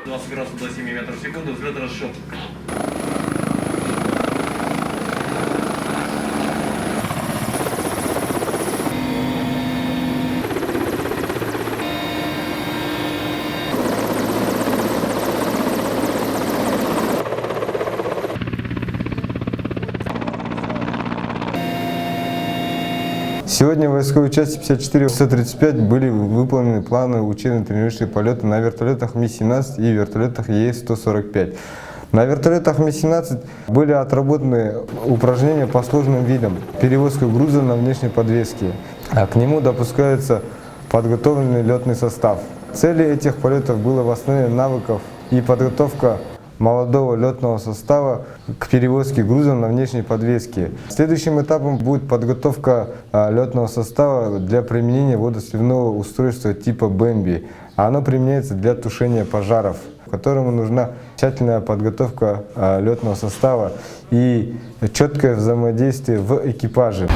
20 градусов до 7 метров в секунду, взлет расчет. Сегодня в войсковой части 54-135 были выполнены планы учебно-тренировочные полеты на вертолетах Ми-17 и вертолетах Е-145. На вертолетах Ми-17 были отработаны упражнения по сложным видам, перевозка груза на внешней подвеске, а к нему допускается подготовленный летный состав. Целью этих полетов было восстановление навыков и подготовка молодого летного состава к перевозке груза на внешней подвеске. Следующим этапом будет подготовка летного состава для применения водосливного устройства типа Бэмби. Оно применяется для тушения пожаров, которому нужна тщательная подготовка летного состава и четкое взаимодействие в экипаже.